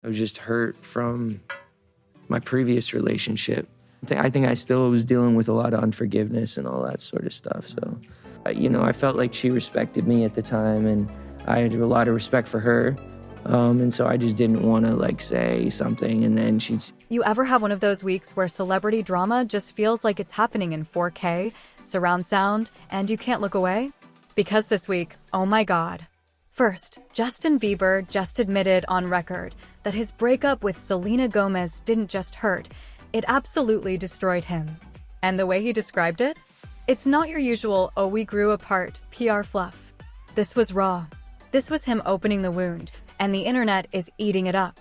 I was just hurt from my previous relationship. I think I still was dealing with a lot of unforgiveness and all that sort of stuff. So, I felt like she respected me at the time, and I had a lot of respect for her. And so I just didn't want to say something and then she'd... You ever have one of those weeks where celebrity drama just feels like it's happening in 4K, surround sound, and you can't look away? Because this week, oh my God. First, Justin Bieber just admitted on record that his breakup with Selena Gomez didn't just hurt, it absolutely destroyed him. And the way he described it? It's not your usual, oh we grew apart, PR fluff. This was raw. This was him opening the wound, and the internet is eating it up.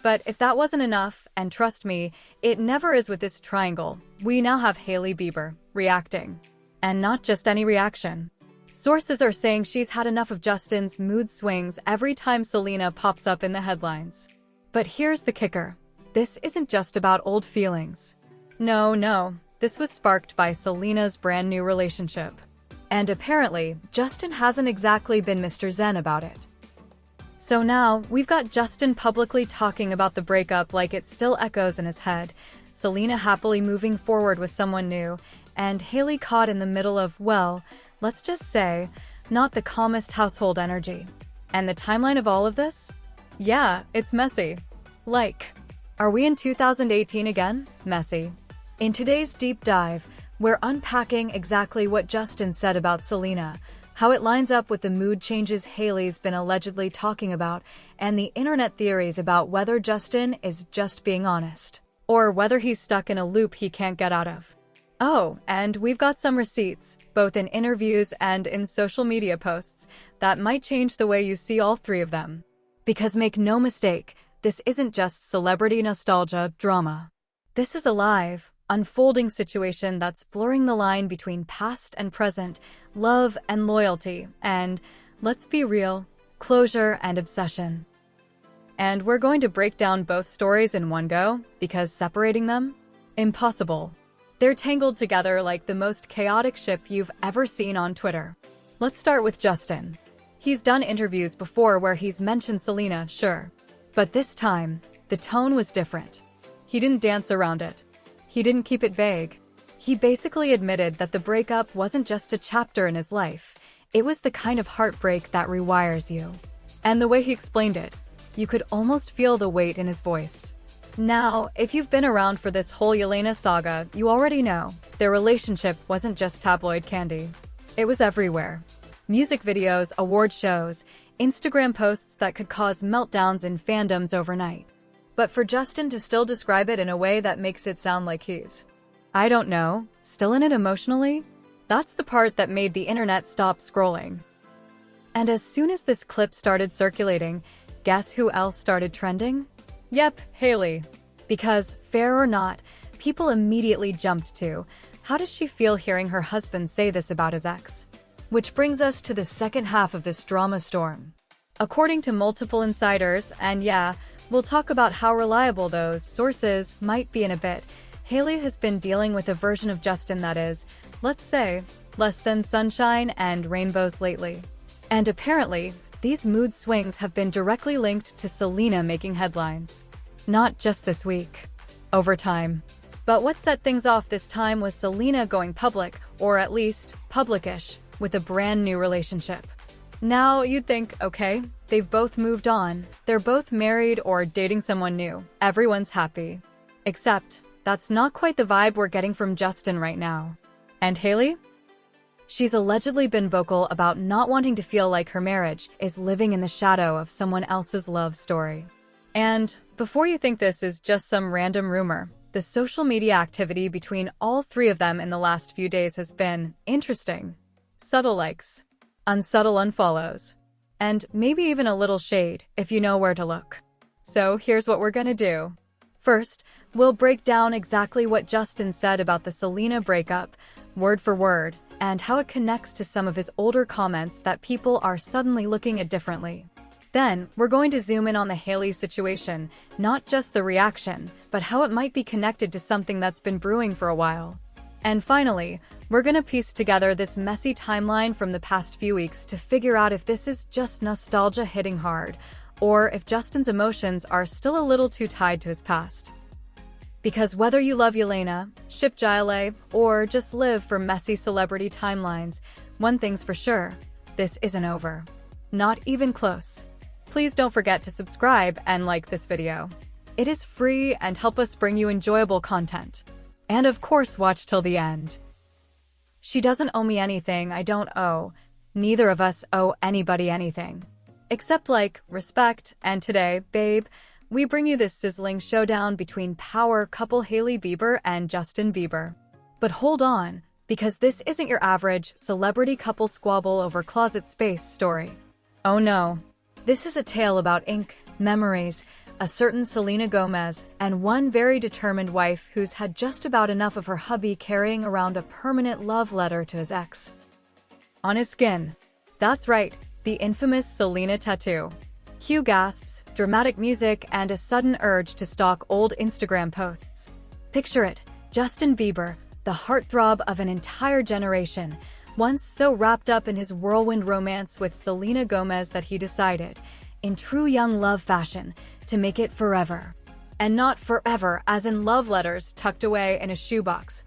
But if that wasn't enough, and trust me, it never is with this triangle, we now have Hailey Bieber reacting. And not just any reaction. Sources are saying she's had enough of Justin's mood swings every time Selena pops up in the headlines. But here's the kicker. This isn't just about old feelings. No, this was sparked by Selena's brand new relationship. And apparently, Justin hasn't exactly been Mr. Zen about it. So now, we've got Justin publicly talking about the breakup like it still echoes in his head, Selena happily moving forward with someone new, and Hailey caught in the middle of, well, let's just say, not the calmest household energy. And the timeline of all of this? Yeah, it's messy. Are we in 2018 again? Messy. In today's deep dive, we're unpacking exactly what Justin said about Selena, how it lines up with the mood changes Hailey's been allegedly talking about, and the internet theories about whether Justin is just being honest, or whether he's stuck in a loop he can't get out of. Oh, and we've got some receipts, both in interviews and in social media posts, that might change the way you see all three of them. Because make no mistake, this isn't just celebrity nostalgia drama. This is a live, unfolding situation that's blurring the line between past and present, love and loyalty, and, let's be real, closure and obsession. And we're going to break down both stories in one go, because separating them? Impossible. They're tangled together like the most chaotic ship you've ever seen on Twitter. Let's start with Justin. He's done interviews before where he's mentioned Selena, sure. But this time, the tone was different. He didn't dance around it. He didn't keep it vague. He basically admitted that the breakup wasn't just a chapter in his life. It was the kind of heartbreak that rewires you. And the way he explained it, you could almost feel the weight in his voice. Now, if you've been around for this whole Selena saga, you already know their relationship wasn't just tabloid candy. It was everywhere. Music videos, award shows, Instagram posts that could cause meltdowns in fandoms overnight. But for Justin to still describe it in a way that makes it sound like he's, I don't know, still in it emotionally? That's the part that made the internet stop scrolling. And as soon as this clip started circulating, guess who else started trending? Yep, Hailey. Because, fair or not, people immediately jumped to, how does she feel hearing her husband say this about his ex? Which brings us to the second half of this drama storm. According to multiple insiders, and yeah, we'll talk about how reliable those sources might be in a bit, Hailey has been dealing with a version of Justin that is, let's say, less than sunshine and rainbows lately. And apparently, these mood swings have been directly linked to Selena making headlines. Not just this week. Over time. But what set things off this time was Selena going public, or at least publicish, with a brand new relationship. Now, you'd think, okay, they've both moved on, they're both married or dating someone new, everyone's happy. Except, that's not quite the vibe we're getting from Justin right now. And Hailey? She's allegedly been vocal about not wanting to feel like her marriage is living in the shadow of someone else's love story. And, before you think this is just some random rumor, the social media activity between all three of them in the last few days has been interesting. Subtle likes, unsubtle unfollows, and maybe even a little shade if you know where to look. So here's what we're gonna do. First, we'll break down exactly what Justin said about the Selena breakup, word for word, and how it connects to some of his older comments that people are suddenly looking at differently. Then, we're going to zoom in on the Hailey situation, not just the reaction, but how it might be connected to something that's been brewing for a while. And finally, we're gonna piece together this messy timeline from the past few weeks to figure out if this is just nostalgia hitting hard, or if Justin's emotions are still a little too tied to his past. Because whether you love Selena, ship Jile, or just live for messy celebrity timelines, one thing's for sure, this isn't over. Not even close. Please don't forget to subscribe and like this video. It is free and help us bring you enjoyable content. And of course, watch till the end. She doesn't owe me anything I don't owe. Neither of us owe anybody anything. Except like respect, and today, babe, we bring you this sizzling showdown between power couple Hailey Bieber and Justin Bieber. But hold on, because this isn't your average celebrity couple squabble over closet space story. Oh no. This is a tale about ink, memories, a certain Selena Gomez, and one very determined wife who's had just about enough of her hubby carrying around a permanent love letter to his ex on his skin. That's right, the infamous Selena tattoo. Cue gasps, dramatic music, and a sudden urge to stalk old Instagram posts. Picture it, Justin Bieber, the heartthrob of an entire generation, once so wrapped up in his whirlwind romance with Selena Gomez that he decided, in true young love fashion, to make it forever. And not forever as in love letters tucked away in a shoebox.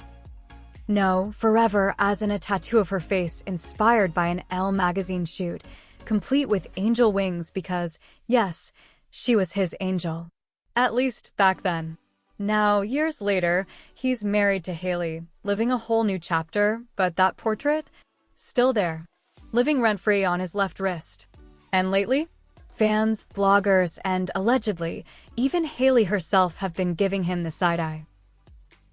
No, forever as in a tattoo of her face inspired by an Elle magazine shoot, complete with angel wings because, yes, she was his angel. At least back then. Now, years later, he's married to Hailey, living a whole new chapter, but that portrait? Still there. Living rent-free on his left wrist. And lately? Fans, bloggers, and allegedly, even Hailey herself have been giving him the side-eye.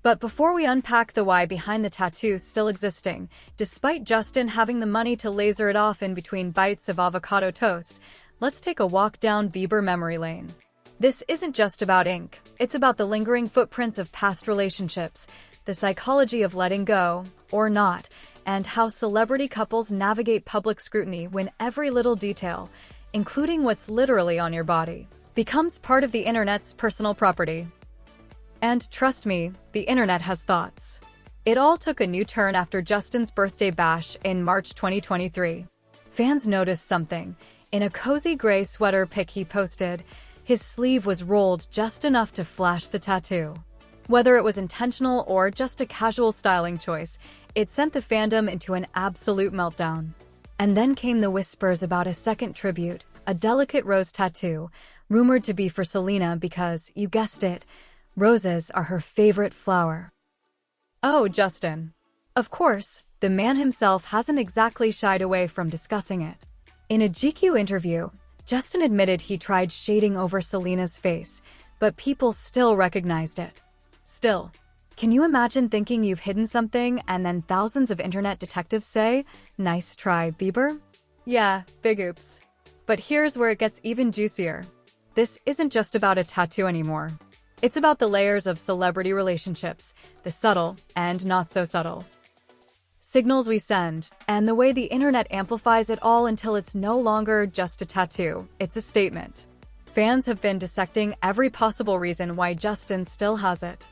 But before we unpack the why behind the tattoo still existing, despite Justin having the money to laser it off in between bites of avocado toast, let's take a walk down Bieber memory lane. This isn't just about ink, it's about the lingering footprints of past relationships, the psychology of letting go, or not, and how celebrity couples navigate public scrutiny when every little detail, including what's literally on your body, becomes part of the internet's personal property. And trust me, the internet has thoughts. It all took a new turn after Justin's birthday bash in March 2023. Fans noticed something. In a cozy gray sweater pic he posted, his sleeve was rolled just enough to flash the tattoo. Whether it was intentional or just a casual styling choice, it sent the fandom into an absolute meltdown. And then came the whispers about a second tribute, a delicate rose tattoo, rumored to be for Selena because, you guessed it, roses are her favorite flower. Oh, Justin. Of course, the man himself hasn't exactly shied away from discussing it. In a GQ interview, Justin admitted he tried shading over Selena's face, but people still recognized it. Still, can you imagine thinking you've hidden something and then thousands of internet detectives say, "Nice try, Bieber"? Yeah, big oops. But here's where it gets even juicier. This isn't just about a tattoo anymore. It's about the layers of celebrity relationships, the subtle and not so subtle signals we send, and the way the internet amplifies it all until it's no longer just a tattoo, it's a statement. Fans have been dissecting every possible reason why Justin still has it.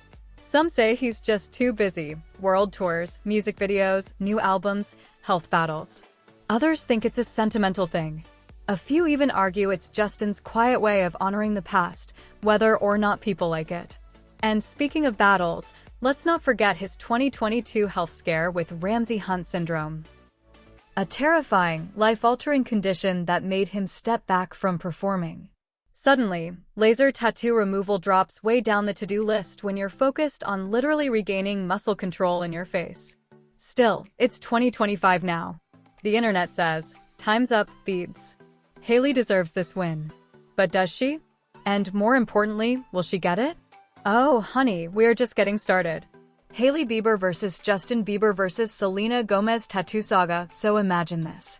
Some say he's just too busy, world tours, music videos, new albums, health battles. Others think it's a sentimental thing. A few even argue it's Justin's quiet way of honoring the past, whether or not people like it. And speaking of battles, let's not forget his 2022 health scare with Ramsay Hunt syndrome. A terrifying, life-altering condition that made him step back from performing. Suddenly, laser tattoo removal drops way down the to-do list when you're focused on literally regaining muscle control in your face. Still, it's 2025 now. The internet says, time's up, Biebs. Hailey deserves this win. But does she? And more importantly, will she get it? Oh, honey, we're just getting started. Hailey Bieber versus Justin Bieber versus Selena Gomez tattoo saga, so imagine this.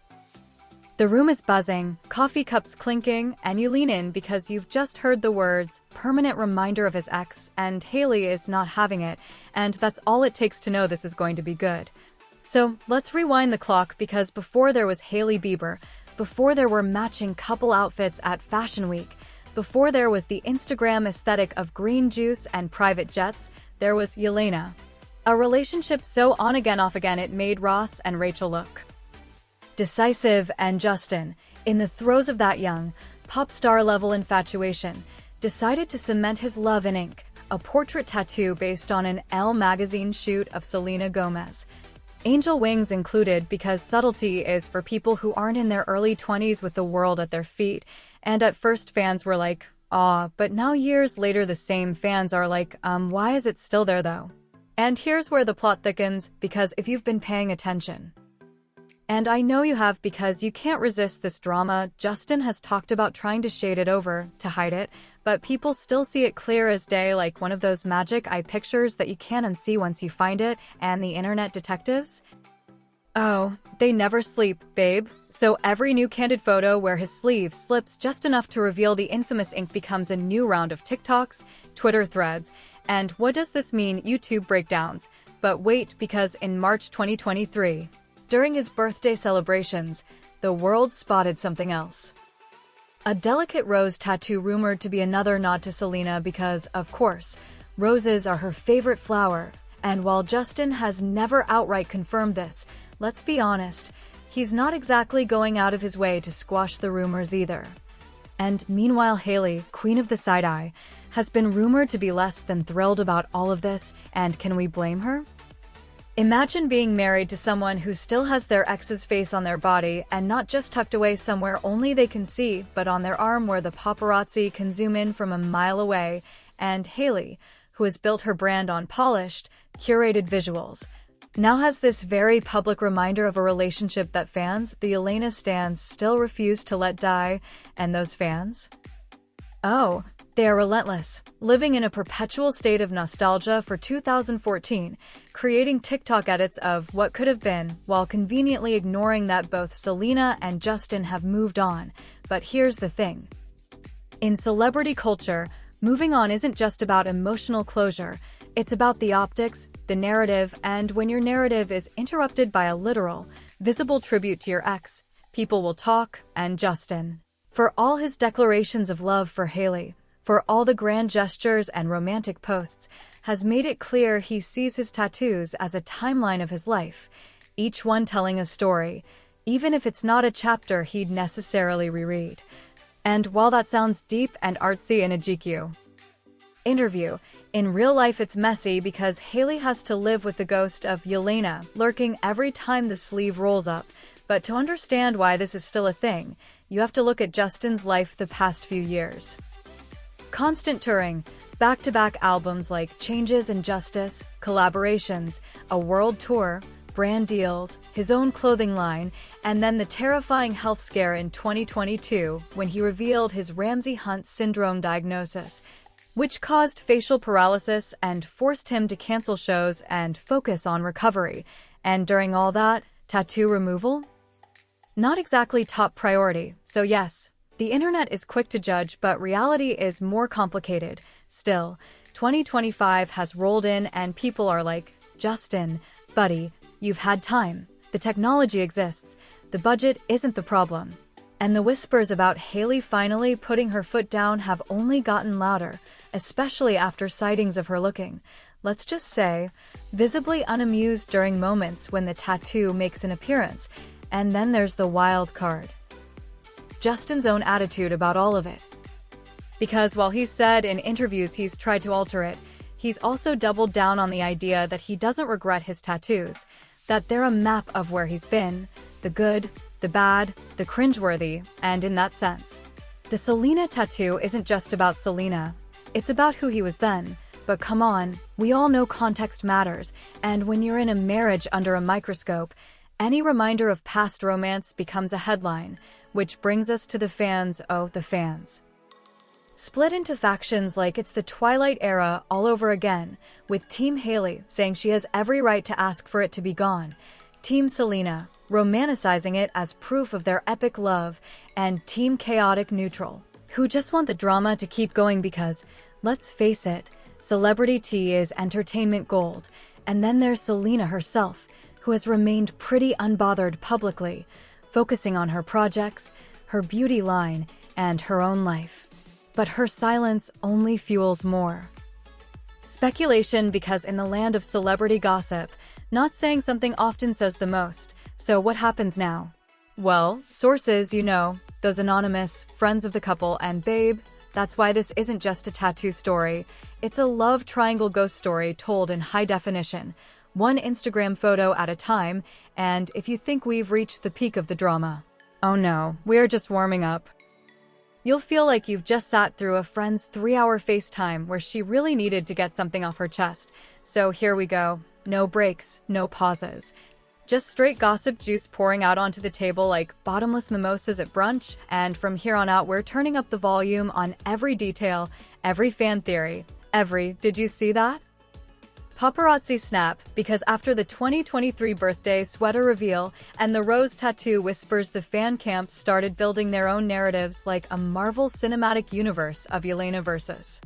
The room is buzzing, coffee cups clinking, and you lean in because you've just heard the words, permanent reminder of his ex, and Hailey is not having it, and that's all it takes to know this is going to be good. So, let's rewind the clock because before there was Hailey Bieber, before there were matching couple outfits at Fashion Week, before there was the Instagram aesthetic of green juice and private jets, there was Selena. A relationship so on-again off-again it made Ross and Rachel look decisive, and Justin, in the throes of that young, pop star level infatuation, decided to cement his love in ink, a portrait tattoo based on an Elle magazine shoot of Selena Gomez. Angel wings included because subtlety is for people who aren't in their early 20s with the world at their feet, and at first fans were like, "Aw," but now years later the same fans are like, why is it still there though? And here's where the plot thickens, because if you've been paying attention, and I know you have because you can't resist this drama, Justin has talked about trying to shade it over, to hide it, but people still see it clear as day, like one of those magic eye pictures that you can't unsee once you find it, and the internet detectives? Oh, they never sleep, babe. So every new candid photo where his sleeve slips just enough to reveal the infamous ink becomes a new round of TikToks, Twitter threads, and what does this mean? YouTube breakdowns. But wait, because in March 2023, during his birthday celebrations, the world spotted something else. A delicate rose tattoo rumored to be another nod to Selena because, of course, roses are her favorite flower, and while Justin has never outright confirmed this, let's be honest, he's not exactly going out of his way to squash the rumors either. And meanwhile, Hailey, queen of the side-eye, has been rumored to be less than thrilled about all of this, and can we blame her? Imagine being married to someone who still has their ex's face on their body and not just tucked away somewhere only they can see, but on their arm where the paparazzi can zoom in from a mile away, and Hailey, who has built her brand on polished, curated visuals, now has this very public reminder of a relationship that fans, the Selena stans, still refuse to let die, and those fans? Oh, they are relentless, living in a perpetual state of nostalgia for 2014, creating TikTok edits of what could have been, while conveniently ignoring that both Selena and Justin have moved on. But here's the thing. In celebrity culture, moving on isn't just about emotional closure, it's about the optics, the narrative, and when your narrative is interrupted by a literal, visible tribute to your ex, people will talk, and Justin, for all his declarations of love for Hailey, for all the grand gestures and romantic posts, has made it clear he sees his tattoos as a timeline of his life, each one telling a story, even if it's not a chapter he'd necessarily reread. And while that sounds deep and artsy in a GQ interview, in real life it's messy because Hailey has to live with the ghost of Selena lurking every time the sleeve rolls up. But to understand why this is still a thing, you have to look at Justin's life the past few years. Constant touring, back-to-back albums like Changes and Justice, collaborations, a world tour, brand deals, his own clothing line, and then the terrifying health scare in 2022 when he revealed his Ramsay-Hunt syndrome diagnosis, which caused facial paralysis and forced him to cancel shows and focus on recovery. And during all that, tattoo removal? Not exactly top priority, so yes, the internet is quick to judge, but reality is more complicated. Still, 2025 has rolled in and people are like, Justin, buddy, you've had time. The technology exists. The budget isn't the problem. And the whispers about Hailey finally putting her foot down have only gotten louder, especially after sightings of her looking, let's just say, visibly unamused during moments when the tattoo makes an appearance. And then there's the wild card. Justin's own attitude about all of it. Because while he's said in interviews he's tried to alter it, he's also doubled down on the idea that he doesn't regret his tattoos, that they're a map of where he's been, the good, the bad, the cringeworthy, and in that sense, the Selena tattoo isn't just about Selena, it's about who he was then. But come on, we all know context matters, and when you're in a marriage under a microscope, any reminder of past romance becomes a headline, which brings us to the fans. Oh, the fans. Split into factions like it's the Twilight era all over again, with Team Hailey saying she has every right to ask for it to be gone, Team Selena romanticizing it as proof of their epic love, and Team Chaotic Neutral, who just want the drama to keep going because, let's face it, celebrity tea is entertainment gold. And then there's Selena herself, who has remained pretty unbothered publicly, focusing on her projects, her beauty line, and her own life. But her silence only fuels more speculation because in the land of celebrity gossip, not saying something often says the most. So what happens now? Well, sources, those those anonymous friends of the couple, and babe, that's why this isn't just a tattoo story. It's a love triangle ghost story told in high definition, one Instagram photo at a time, and if you think we've reached the peak of the drama, oh no, we're just warming up. You'll feel like you've just sat through a friend's 3-hour FaceTime where she really needed to get something off her chest. So here we go. No breaks, no pauses. Just straight gossip juice pouring out onto the table like bottomless mimosas at brunch, and from here on out we're turning up the volume on every detail, every fan theory, did you see that? Paparazzi snap, because after the 2023 birthday sweater reveal and the rose tattoo whispers, the fan camp started building their own narratives like a Marvel Cinematic Universe of Selena versus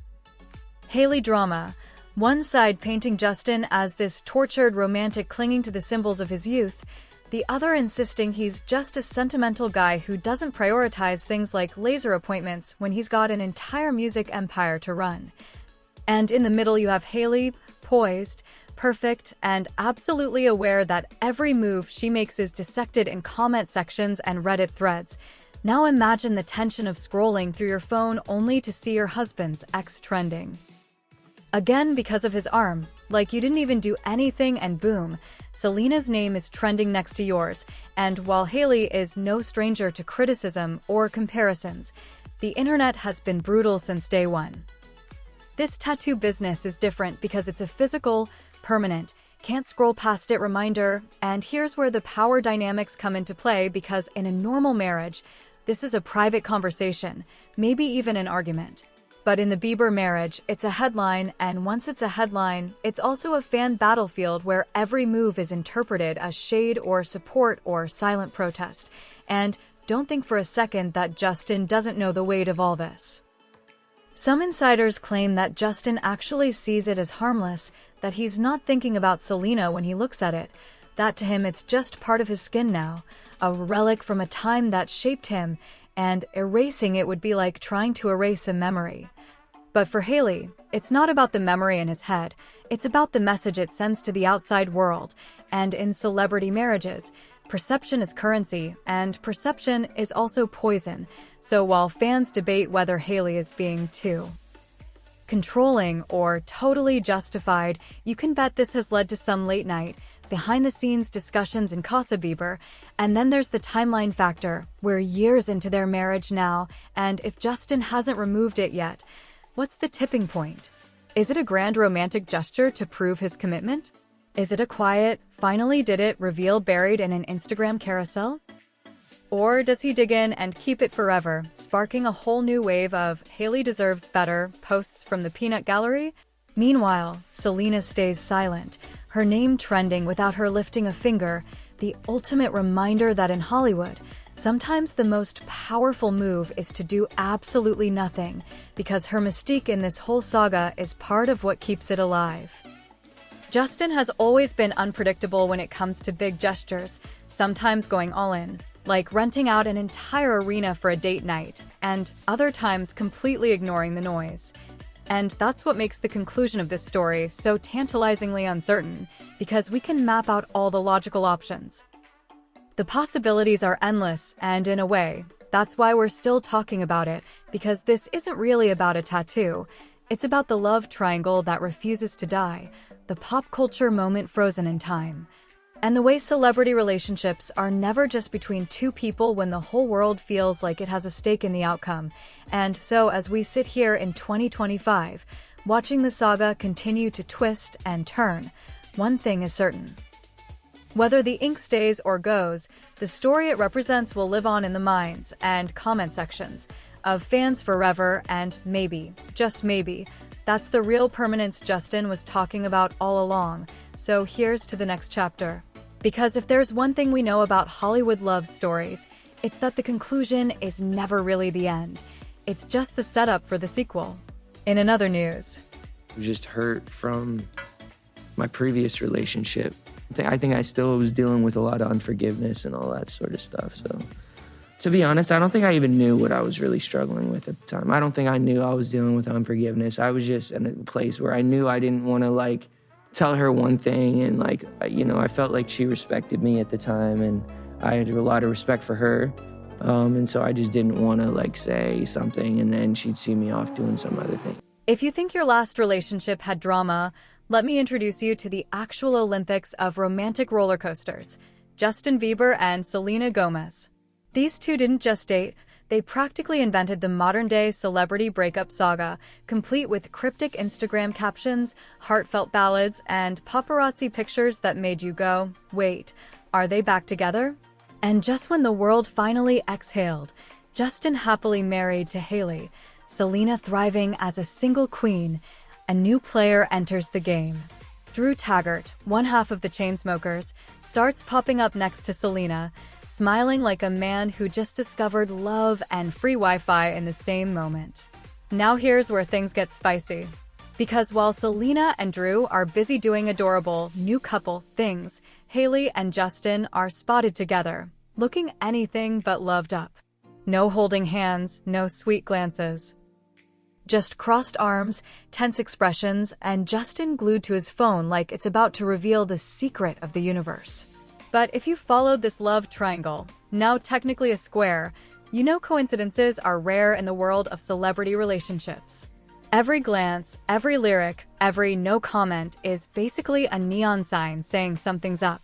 Hailey drama. One side painting Justin as this tortured romantic clinging to the symbols of his youth, the other insisting he's just a sentimental guy who doesn't prioritize things like laser appointments when he's got an entire music empire to run. And in the middle you have Hailey, poised, perfect, and absolutely aware that every move she makes is dissected in comment sections and Reddit threads. Now imagine the tension of scrolling through your phone only to see your husband's ex trending. Again, because of his arm, like you didn't even do anything and boom, Selena's name is trending next to yours. And while Hailey is no stranger to criticism or comparisons, the internet has been brutal since day one. This tattoo business is different because it's a physical, permanent, can't scroll past it reminder, and here's where the power dynamics come into play, because in a normal marriage, this is a private conversation, maybe even an argument. But in the Bieber marriage, it's a headline, and once it's a headline, it's also a fan battlefield where every move is interpreted as shade or support or silent protest. And don't think for a second that Justin doesn't know the weight of all this. Some insiders claim that Justin actually sees it as harmless, that he's not thinking about Selena when he looks at it, that to him it's just part of his skin now, a relic from a time that shaped him, and erasing it would be like trying to erase a memory. But for Hailey, it's not about the memory in his head, it's about the message it sends to the outside world, and in celebrity marriages, perception is currency, and perception is also poison. So while fans debate whether Hailey is being too controlling or totally justified, you can bet this has led to some late-night, behind-the-scenes discussions in Casa Bieber. And then there's the timeline factor. We're years into their marriage now, and if Justin hasn't removed it yet, what's the tipping point? Is it a grand romantic gesture to prove his commitment? Is it a quiet, finally did it reveal buried in an Instagram carousel? Or does he dig in and keep it forever, sparking a whole new wave of "Hailey deserves better" posts from the peanut gallery? Meanwhile, Selena stays silent, her name trending without her lifting a finger, the ultimate reminder that in Hollywood, sometimes the most powerful move is to do absolutely nothing, because her mystique in this whole saga is part of what keeps it alive. Justin has always been unpredictable when it comes to big gestures, sometimes going all in, like renting out an entire arena for a date night, and other times completely ignoring the noise. And that's what makes the conclusion of this story so tantalizingly uncertain, because we can map out all the logical options. The possibilities are endless, and in a way, that's why we're still talking about it, because this isn't really about a tattoo. It's about the love triangle that refuses to die, the pop culture moment frozen in time. And the way celebrity relationships are never just between two people when the whole world feels like it has a stake in the outcome. And so as we sit here in 2025, watching the saga continue to twist and turn, one thing is certain. Whether the ink stays or goes, the story it represents will live on in the minds and comment sections of fans forever, and maybe, just maybe, that's the real permanence Justin was talking about all along. So here's to the next chapter. Because if there's one thing we know about Hollywood love stories, it's that the conclusion is never really the end. It's just the setup for the sequel. In another news, Just hurt from my previous relationship. I think I still was dealing with a lot of unforgiveness and all that sort of stuff. So to be honest, I don't think I even knew what I was really struggling with at the time. I don't think I knew I was dealing with unforgiveness. I was just in a place where I knew I didn't want to tell her one thing, and I felt like she respected me at the time, and I had a lot of respect for her. And so I just didn't want to like say something and then she'd see me off doing some other thing. If you think your last relationship had drama, let me introduce you to the actual Olympics of romantic roller coasters, Justin Bieber and Selena Gomez. These two didn't just date, they practically invented the modern-day celebrity breakup saga, complete with cryptic Instagram captions, heartfelt ballads, and paparazzi pictures that made you go, wait, are they back together? And just when the world finally exhaled, Justin happily married to Hailey, Selena thriving as a single queen, a new player enters the game. Drew Taggart, one half of the Chainsmokers, starts popping up next to Selena, smiling like a man who just discovered love and free Wi-Fi in the same moment. Now here's where things get spicy. Because while Selena and Drew are busy doing adorable new couple things, Hailey and Justin are spotted together, looking anything but loved up. No holding hands, no sweet glances. Just crossed arms, tense expressions, and Justin glued to his phone like it's about to reveal the secret of the universe. But if you followed this love triangle, now technically a square, you know coincidences are rare in the world of celebrity relationships. Every glance, every lyric, every no comment is basically a neon sign saying something's up.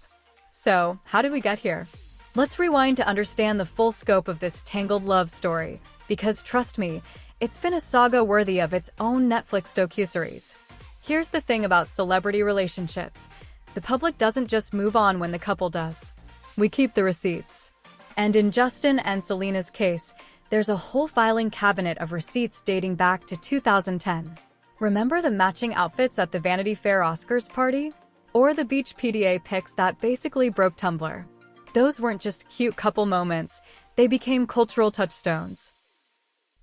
So, how did we get here? Let's rewind to understand the full scope of this tangled love story, because trust me, it's been a saga worthy of its own Netflix docuseries. Here's the thing about celebrity relationships. The public doesn't just move on when the couple does. We keep the receipts. And in Justin and Selena's case, there's a whole filing cabinet of receipts dating back to 2010. Remember the matching outfits at the Vanity Fair Oscars party? Or the beach PDA pics that basically broke Tumblr? Those weren't just cute couple moments, they became cultural touchstones.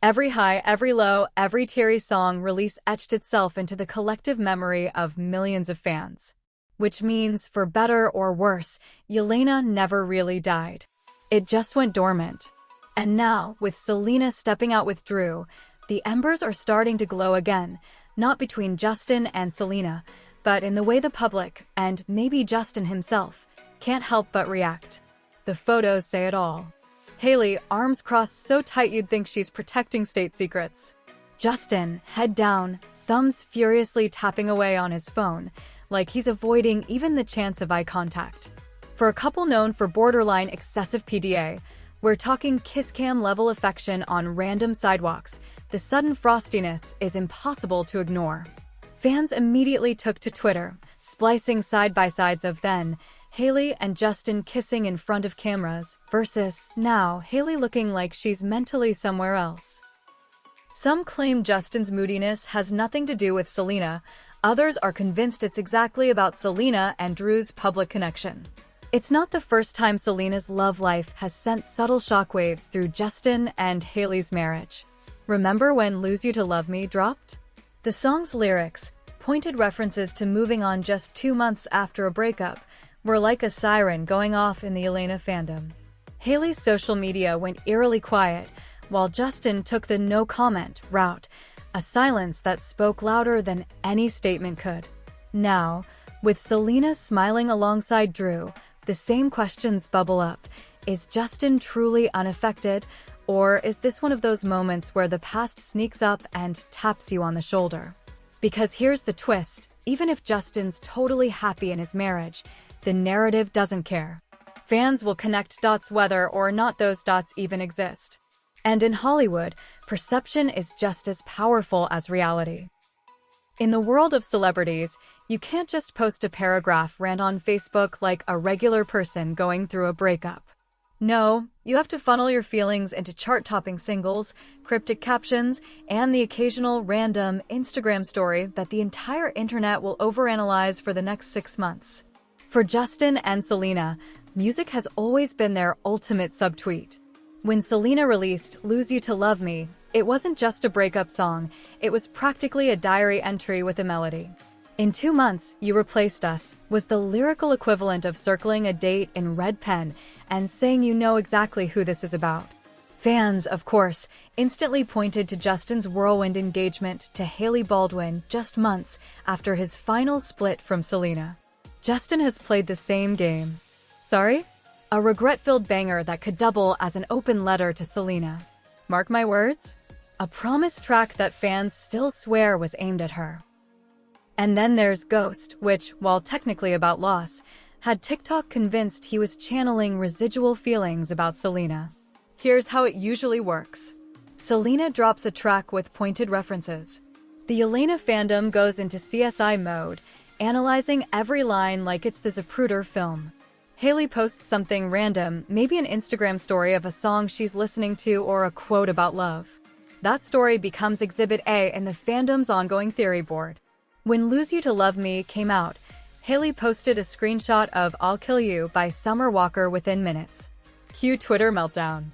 Every high, every low, every teary song release etched itself into the collective memory of millions of fans. Which means, for better or worse, Yelena never really died. It just went dormant. And now, with Selena stepping out with Drew, the embers are starting to glow again, not between Justin and Selena, but in the way the public, and maybe Justin himself, can't help but react. The photos say it all. Hailey, arms crossed so tight you'd think she's protecting state secrets. Justin, head down, thumbs furiously tapping away on his phone, like he's avoiding even the chance of eye contact. For a couple known for borderline excessive PDA, we're talking kiss cam level affection on random sidewalks. The sudden frostiness is impossible to ignore. Fans immediately took to Twitter, splicing side-by-sides of then Hailey and Justin kissing in front of cameras versus now Hailey looking like she's mentally somewhere else. Some claim Justin's moodiness has nothing to do with Selena. Others are convinced it's exactly about Selena and Drew's public connection. It's not the first time Selena's love life has sent subtle shockwaves through Justin and Hailey's marriage. Remember when Lose You to Love Me dropped? The song's lyrics, pointed references to moving on just 2 months after a breakup, were like a siren going off in the Selena fandom. Hailey's social media went eerily quiet, while Justin took the no-comment route, a silence that spoke louder than any statement could. Now, with Selena smiling alongside Drew, the same questions bubble up. Is Justin truly unaffected, or is this one of those moments where the past sneaks up and taps you on the shoulder? Because here's the twist, even if Justin's totally happy in his marriage, the narrative doesn't care. Fans will connect dots whether or not those dots even exist. And in Hollywood, perception is just as powerful as reality. In the world of celebrities, you can't just post a paragraph rant on Facebook like a regular person going through a breakup. No, you have to funnel your feelings into chart-topping singles, cryptic captions, and the occasional random Instagram story that the entire internet will overanalyze for the next 6 months. For Justin and Selena, music has always been their ultimate subtweet. When Selena released Lose You to Love Me, it wasn't just a breakup song, it was practically a diary entry with a melody. In 2 months, You Replaced Us was the lyrical equivalent of circling a date in red pen and saying you know exactly who this is about. Fans, of course, instantly pointed to Justin's whirlwind engagement to Hailey Baldwin just months after his final split from Selena. Justin has played the same game. Sorry? A regret-filled banger that could double as an open letter to Selena. Mark my words, a promise track that fans still swear was aimed at her. And then there's Ghost, which, while technically about loss, had TikTok convinced he was channeling residual feelings about Selena. Here's how it usually works. Selena drops a track with pointed references. The Selena fandom goes into CSI mode, analyzing every line like it's the Zapruder film. Hailey posts something random, maybe an Instagram story of a song she's listening to or a quote about love. That story becomes Exhibit A in the fandom's ongoing theory board. When Lose You to Love Me came out, Hailey posted a screenshot of I'll Kill You by Summer Walker within minutes. Cue Twitter meltdown.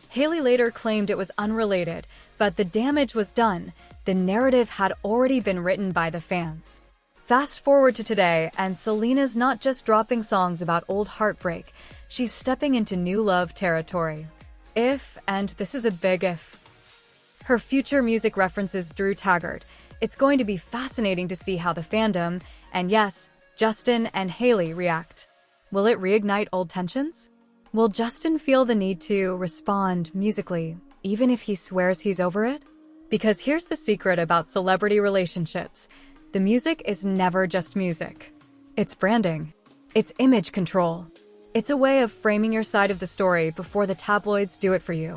Hailey later claimed it was unrelated, but the damage was done. The narrative had already been written by the fans. Fast forward to today, and Selena's not just dropping songs about old heartbreak, she's stepping into new love territory. If, and this is a big if, her future music references Drew Taggart, it's going to be fascinating to see how the fandom, and yes, Justin and Hailey react. Will it reignite old tensions? Will Justin feel the need to respond musically, even if he swears he's over it? Because here's the secret about celebrity relationships. The music is never just music. It's branding. It's image control. It's a way of framing your side of the story before the tabloids do it for you.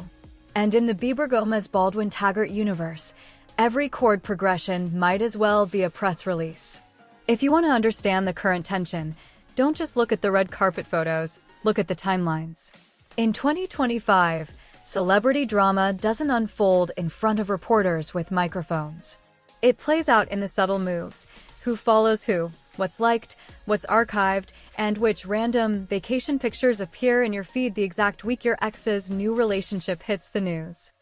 And in the Bieber-Gomez-Baldwin-Taggart universe, every chord progression might as well be a press release. If you want to understand the current tension, don't just look at the red carpet photos, look at the timelines. In 2025, celebrity drama doesn't unfold in front of reporters with microphones. It plays out in the subtle moves, who follows who, what's liked, what's archived, and which random vacation pictures appear in your feed the exact week your ex's new relationship hits the news.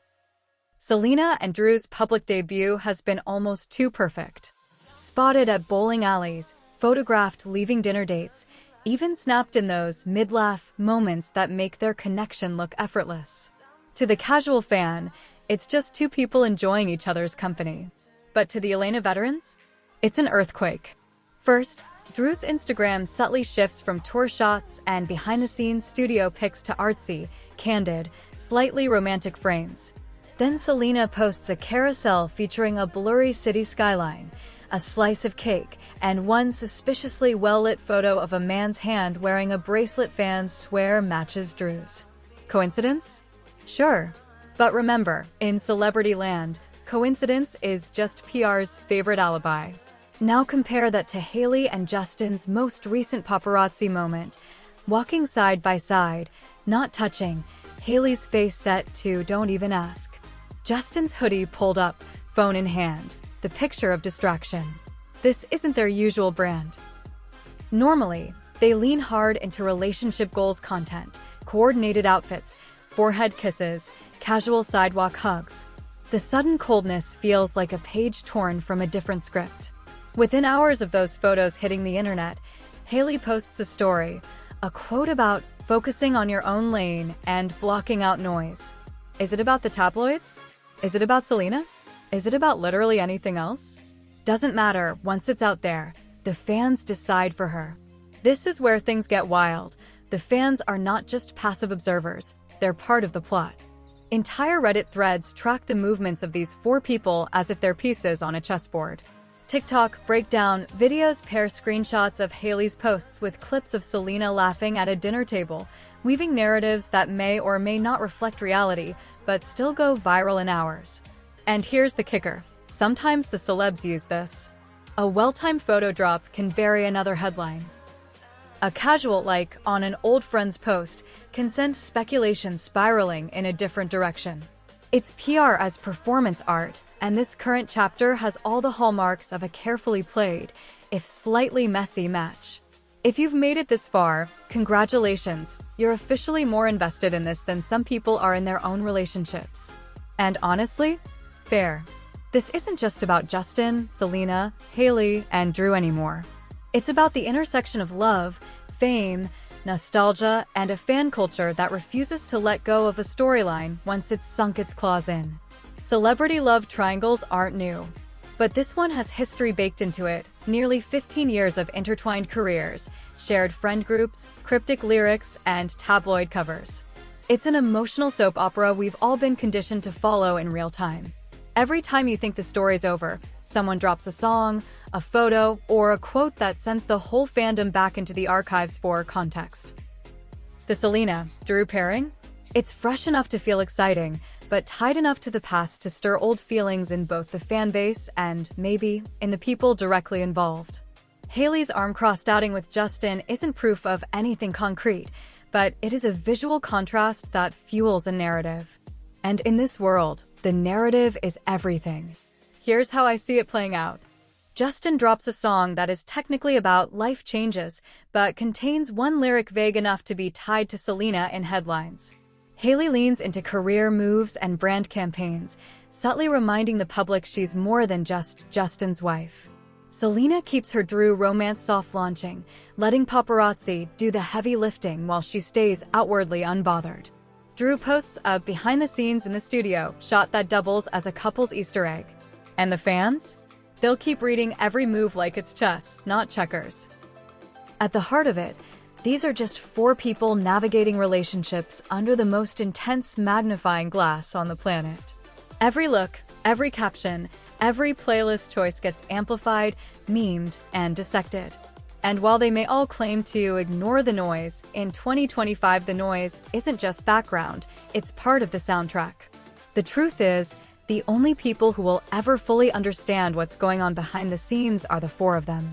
Selena and Drew's public debut has been almost too perfect. Spotted at bowling alleys, photographed leaving dinner dates, even snapped in those mid-laugh moments that make their connection look effortless. To the casual fan, it's just two people enjoying each other's company. But to the Selena veterans, it's an earthquake. First, Drew's Instagram subtly shifts from tour shots and behind-the-scenes studio pics to artsy, candid, slightly romantic frames. Then Selena posts a carousel featuring a blurry city skyline, a slice of cake, and one suspiciously well-lit photo of a man's hand wearing a bracelet fans swear matches Drew's. Coincidence? Sure. But remember, in celebrity land, coincidence is just PR's favorite alibi. Now compare that to Hailey and Justin's most recent paparazzi moment. Walking side by side, not touching, Hailey's face set to don't even ask. Justin's hoodie pulled up, phone in hand, the picture of distraction. This isn't their usual brand. Normally, they lean hard into relationship goals content, coordinated outfits, forehead kisses, casual sidewalk hugs. The sudden coldness feels like a page torn from a different script. Within hours of those photos hitting the internet, Hailey posts a story, a quote about focusing on your own lane and blocking out noise. Is it about the tabloids? Is it about Selena? Is it about literally anything else? Doesn't matter, once it's out there, the fans decide for her. This is where things get wild. The fans are not just passive observers, they're part of the plot. Entire Reddit threads track the movements of these four people as if they're pieces on a chessboard. TikTok breakdown videos pair screenshots of Hailey's posts with clips of Selena laughing at a dinner table, weaving narratives that may or may not reflect reality, but still go viral in hours. And here's the kicker. Sometimes the celebs use this. A well-timed photo drop can bury another headline. A casual like on an old friend's post can send speculation spiraling in a different direction. It's PR as performance art, and this current chapter has all the hallmarks of a carefully played, if slightly messy match. If you've made it this far, congratulations, you're officially more invested in this than some people are in their own relationships. And honestly, fair. This isn't just about Justin, Selena, Hailey, and Drew anymore. It's about the intersection of love, fame, nostalgia, and a fan culture that refuses to let go of a storyline once it's sunk its claws in. Celebrity love triangles aren't new. But this one has history baked into it, nearly 15 years of intertwined careers, shared friend groups, cryptic lyrics, and tabloid covers. It's an emotional soap opera we've all been conditioned to follow in real time. Every time you think the story's over, someone drops a song, a photo, or a quote that sends the whole fandom back into the archives for context. The Selena-Drew pairing? It's fresh enough to feel exciting, but tied enough to the past to stir old feelings in both the fan base and, maybe, in the people directly involved. Hailey's arm-crossed outing with Justin isn't proof of anything concrete, but it is a visual contrast that fuels a narrative. And in this world, the narrative is everything. Here's how I see it playing out. Justin drops a song that is technically about life changes, but contains one lyric vague enough to be tied to Selena in headlines. Hailey leans into career moves and brand campaigns, subtly reminding the public she's more than just Justin's wife. Selena keeps her Drew romance soft-launching, letting paparazzi do the heavy lifting while she stays outwardly unbothered. Drew posts a behind-the-scenes in the studio shot that doubles as a couple's Easter egg. And the fans? They'll keep reading every move like it's chess, not checkers. At the heart of it, these are just four people navigating relationships under the most intense magnifying glass on the planet. Every look, every caption, every playlist choice gets amplified, memed, and dissected. And while they may all claim to ignore the noise, in 2025 the noise isn't just background, it's part of the soundtrack. The truth is, the only people who will ever fully understand what's going on behind the scenes are the four of them.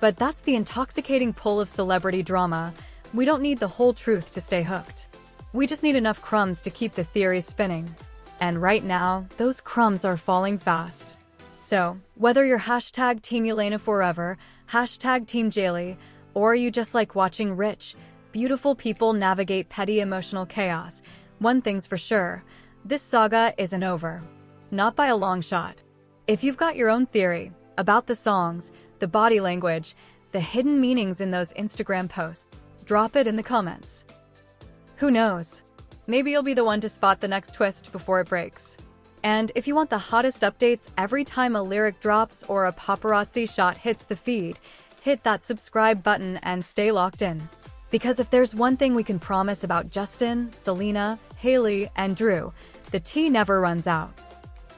But that's the intoxicating pull of celebrity drama. We don't need the whole truth to stay hooked. We just need enough crumbs to keep the theories spinning. And right now, those crumbs are falling fast. So, whether you're hashtag Team Elena forever, hashtag Team Jaylee, or you just like watching rich, beautiful people navigate petty emotional chaos, one thing's for sure, this saga isn't over. Not by a long shot. If you've got your own theory about the songs, the body language, the hidden meanings in those Instagram posts, drop it in the comments. Who knows? Maybe you'll be the one to spot the next twist before it breaks. And if you want the hottest updates every time a lyric drops or a paparazzi shot hits the feed, hit that subscribe button and stay locked in. Because if there's one thing we can promise about Justin, Selena, Hailey, and Drew, the tea never runs out.